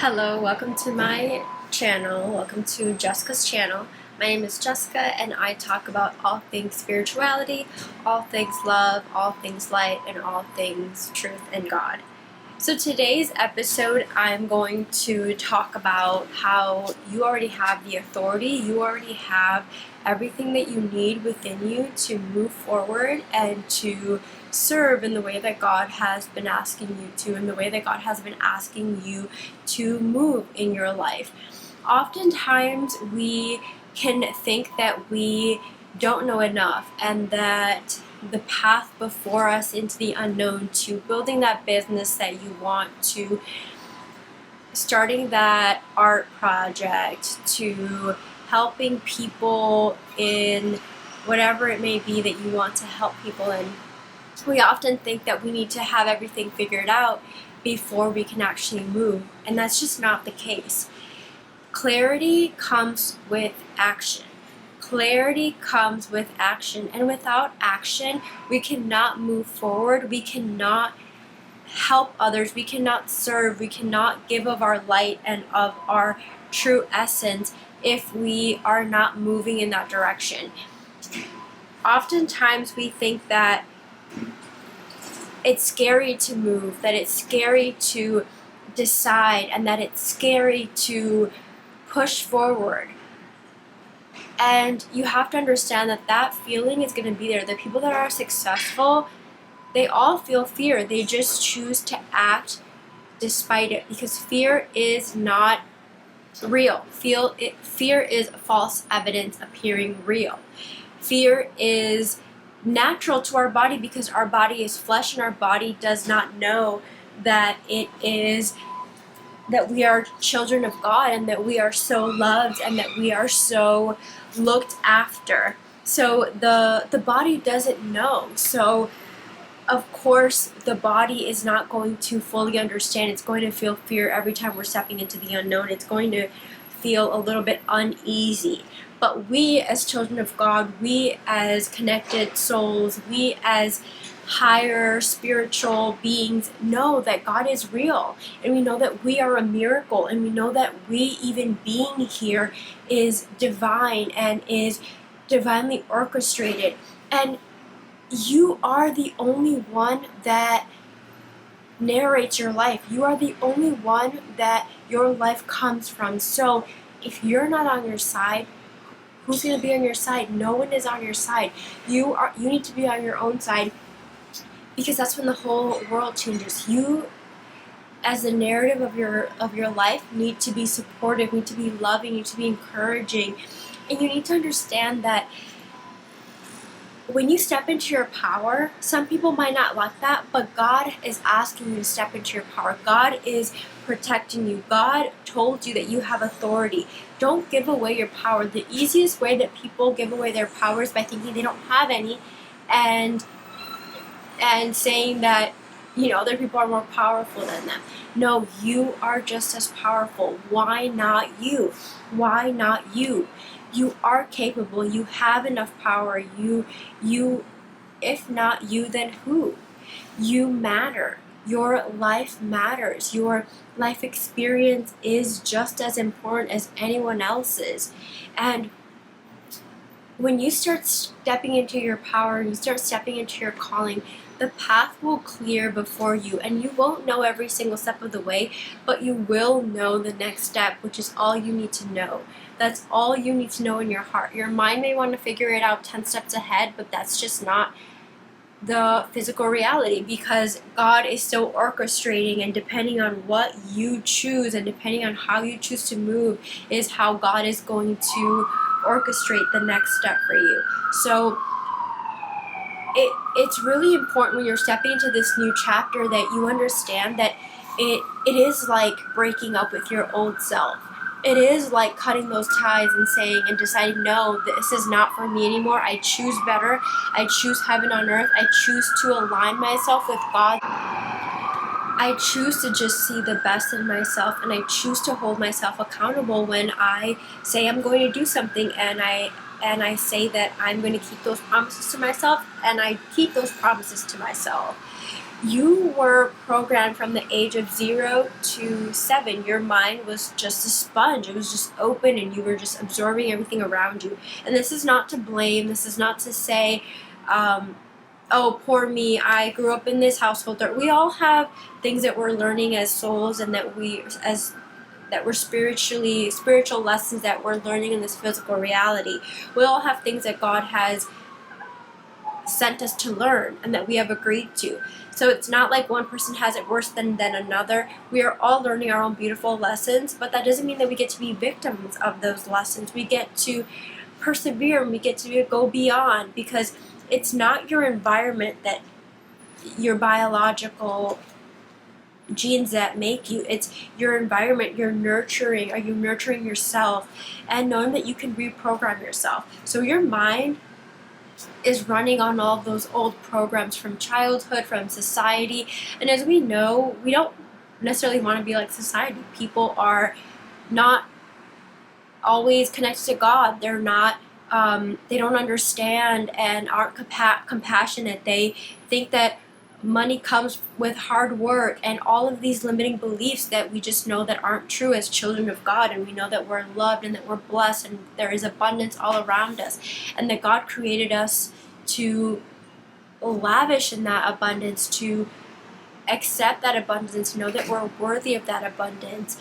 Hello, welcome to my channel. Welcome to Jessica's channel. My name is Jessica and I talk about all things spirituality, all things love, all things light, and all things truth and God. So today's episode, I'm going to talk about how you already have the authority, you already have everything that you need within you to move forward and to serve in the way that God has been asking you to, in the way that God has been asking you to move in your life. Oftentimes we can think that we don't know enough and that the path before us into the unknown, to building that business that you want, to starting that art project, to helping people in whatever it may be that you want to help people in. We often think that we need to have everything figured out before we can actually move, and that's just not the case. Clarity comes with action. Clarity comes with action, and without action, we cannot move forward, we cannot help others, we cannot serve, we cannot give of our light and of our true essence if we are not moving in that direction. Oftentimes we think that it's scary to move, that it's scary to decide, and that it's scary to push forward. And you have to understand that that feeling is going to be there. The people that are successful, they all feel fear. They just choose to act despite it, because fear is not real. Fear is false evidence appearing real. Fear is natural to our body because our body is flesh and our body does not know that that we are children of God and that we are so loved and that we are so looked after. So the body doesn't know. So of course the body is not going to fully understand. It's going to feel fear every time we're stepping into the unknown. It's going to feel a little bit uneasy. But we as children of God, we as connected souls, we as higher spiritual beings know that God is real, and we know that we are a miracle, and we know that we even being here is divine and is divinely orchestrated, and you are the only one that narrates your life. You are the only one that your life comes from. So if you're not on your side, who's going to be on your side? No one is on your side. You need to be on your own side, because that's when the whole world changes. You, as the narrative of your life, need to be supportive, need to be loving, need to be encouraging, and you need to understand that when you step into your power, some people might not like that, but God is asking you to step into your power. God is protecting you. God told you that you have authority. Don't give away your power. The easiest way that people give away their power is by thinking they don't have any, and saying that, other people are more powerful than them. No, you are just as powerful. Why not you? Why not you? You are capable. You have enough power. You, if not you, then who? You matter. Your life matters. Your life experience is just as important as anyone else's. And when you start stepping into your power, you start stepping into your calling, the path will clear before you, and you won't know every single step of the way, but you will know the next step, which is all you need to know. That's all you need to know in your heart. Your mind may want to figure it out 10 steps ahead, but that's just not the physical reality, because God is still orchestrating, and depending on what you choose and depending on how you choose to move is how God is going to orchestrate the next step for you. So it's really important when you're stepping into this new chapter that you understand that it is like breaking up with your old self. It is like cutting those ties and saying and deciding, no, this is not for me anymore. I choose better. I choose heaven on earth. I choose to align myself with God. I choose to just see the best in myself, and I choose to hold myself accountable when I say I'm going to do something, and I say that I'm going to keep those promises to myself, and I keep those promises to myself. You were programmed from the age of 0 to 7. Your mind was just a sponge. It was just open and you were just absorbing everything around you. And this is not to blame. This is not to say, oh, poor me, I grew up in this household. We all have things that we're learning as souls, and that we're spiritual lessons that we're learning in this physical reality. We all have things that God has sent us to learn and that we have agreed to. So it's not like one person has it worse than another. We are all learning our own beautiful lessons, but that doesn't mean that we get to be victims of those lessons. We get to persevere and we get to go beyond, because it's not your environment that your biological genes that make you. It's your environment. You're nurturing. Are you nurturing yourself and knowing that you can reprogram yourself? So your mind is running on all those old programs from childhood, from society. And as we know, we don't necessarily want to be like society. People are not always connected to God. They're not, they don't understand and aren't compassionate. They think that money comes with hard work and all of these limiting beliefs that we just know that aren't true as children of God. And we know that we're loved and that we're blessed and there is abundance all around us, and that God created us to lavish in that abundance, to accept that abundance, know that we're worthy of that abundance.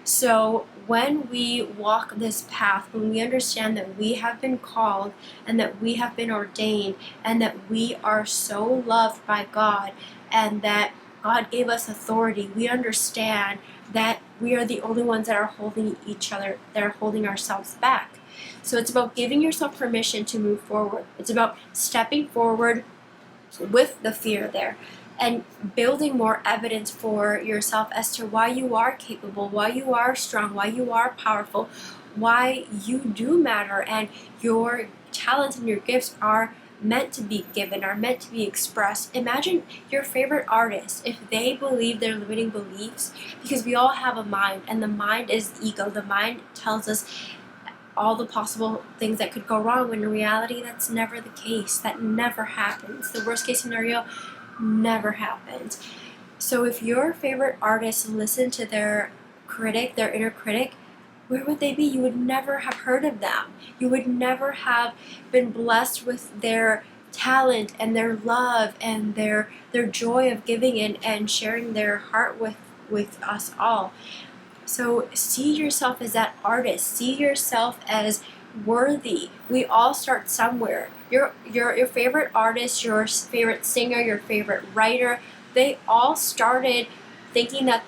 So when we walk this path, when we understand that we have been called and that we have been ordained and that we are so loved by God and that God gave us authority, we understand that we are the only ones that are holding each other, that are holding ourselves back. So it's about giving yourself permission to move forward. It's about stepping forward with the fear there and building more evidence for yourself as to why you are capable, why you are strong, why you are powerful, why you do matter, and your talents and your gifts are meant to be given, are meant to be expressed. Imagine your favorite artist, if they believe their limiting beliefs, because we all have a mind, and the mind is ego. The mind tells us all the possible things that could go wrong, when in reality that's never the case. That never happens. The worst case scenario never happens. So if your favorite artist listened to their critic, their inner critic, where would they be? You would never have heard of them. You would never have been blessed with their talent and their love and their joy of giving and sharing their heart with us all. So see yourself as that artist. See yourself as worthy. We all start somewhere. Your favorite artist, your favorite singer, your favorite writer, they all started thinking that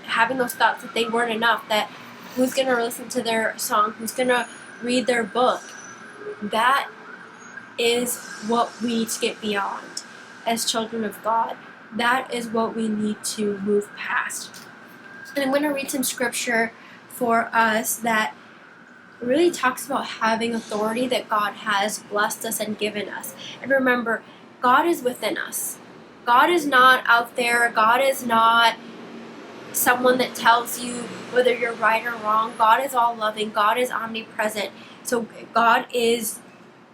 having those thoughts that they weren't enough, that who's going to listen to their song, who's going to read their book. That is what we need to get beyond as children of God. That is what we need to move past. And I'm going to read some scripture for us that really talks about having authority that God has blessed us and given us. And remember, God is within us. God is not out there. God is not someone that tells you whether you're right or wrong. God is all loving. God is omnipresent. So God is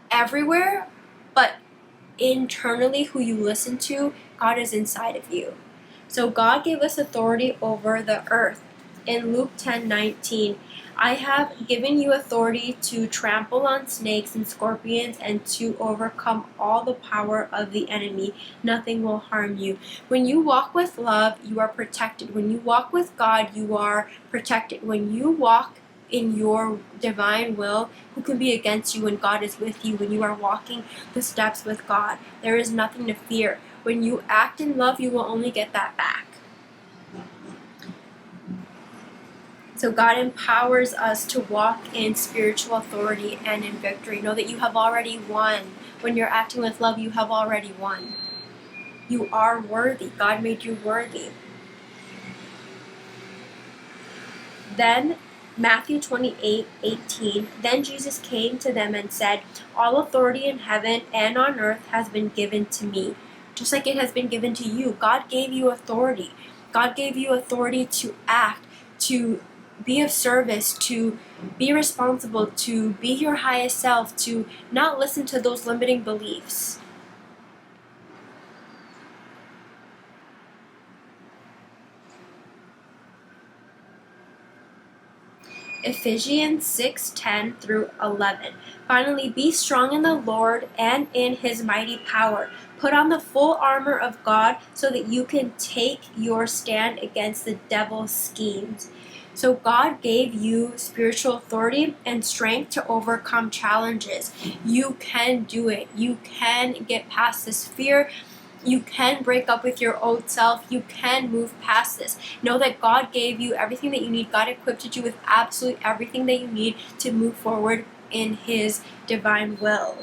everywhere, but internally, who you listen to, God is inside of you. So God gave us authority over the earth. In Luke 10:19, I have given you authority to trample on snakes and scorpions and to overcome all the power of the enemy. Nothing will harm you. When you walk with love, you are protected. When you walk with God, you are protected. When you walk in your divine will, who can be against you when God is with you? When you are walking the steps with God, there is nothing to fear. When you act in love, you will only get that back. So God empowers us to walk in spiritual authority and in victory. Know that you have already won. When you're acting with love, you have already won. You are worthy. God made you worthy. Then Matthew 28:18, then Jesus came to them and said, all authority in heaven and on earth has been given to me. Just like it has been given to you. God gave you authority. God gave you authority to act, to be of service, to be responsible, to be your highest self, to not listen to those limiting beliefs. Ephesians 6:10 through 11. Finally, be strong in the Lord and in his mighty power. Put on the full armor of God so that you can take your stand against the devil's schemes. So God gave you spiritual authority and strength to overcome challenges. You can do it. You can get past this fear. You can break up with your old self. You can move past this. Know that God gave you everything that you need. God equipped you with absolutely everything that you need to move forward in his divine will.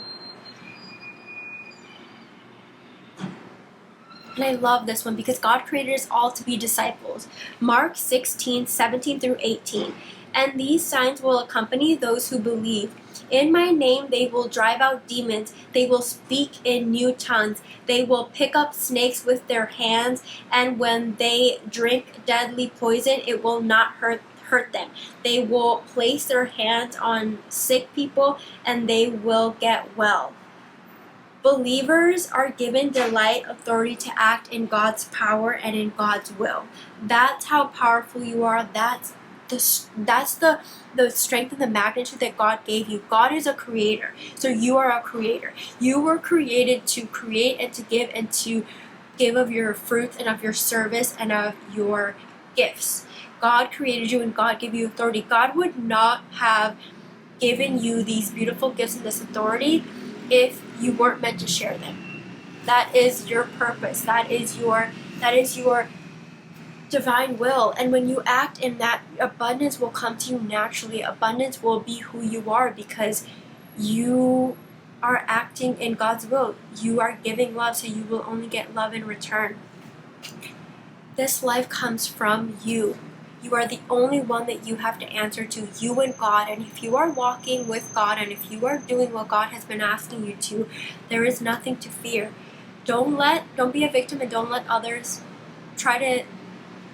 And I love this one because God created us all to be disciples. Mark 16:17 through 18. And these signs will accompany those who believe. In my name they will drive out demons. They will speak in new tongues. They will pick up snakes with their hands. And when they drink deadly poison, it will not hurt them. They will place their hands on sick people and they will get well. Believers are given delight, authority to act in God's power and in God's will. That's how powerful you are. That's the strength and the magnitude that God gave you. God is a creator, so you are a creator. You were created to create and to give of your fruits and of your service and of your gifts. God created you and God gave you authority. God would not have given you these beautiful gifts and this authority if you weren't meant to share them. That is your purpose. That is your divine will. And when you act in that, abundance will come to you naturally. Abundance will be who you are because you are acting in God's will. You are giving love, so you will only get love in return. This life comes from you. You are the only one that you have to answer to, you and God. And if you are walking with God and if you are doing what God has been asking you to, there is nothing to fear. Don't be a victim and don't let others try to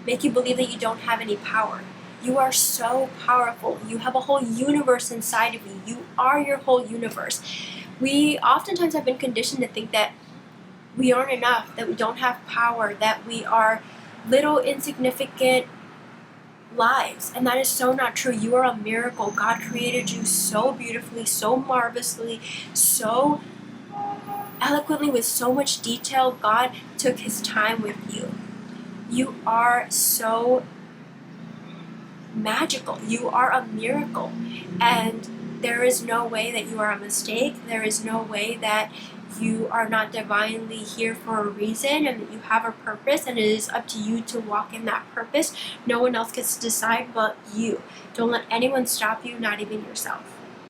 make you believe that you don't have any power. You are so powerful. You have a whole universe inside of you. You are your whole universe. We oftentimes have been conditioned to think that we aren't enough, that we don't have power, that we are little insignificant lives, and that is so not true. You are a miracle. God created you so beautifully, so marvelously, so eloquently, with so much detail. God took his time with you. You are so magical. You are a miracle, and there is no way that you are a mistake. There is no way that you are not divinely here for a reason and that you have a purpose, and it is up to you to walk in that purpose. No one else gets to decide but you. Don't let anyone stop you, not even yourself.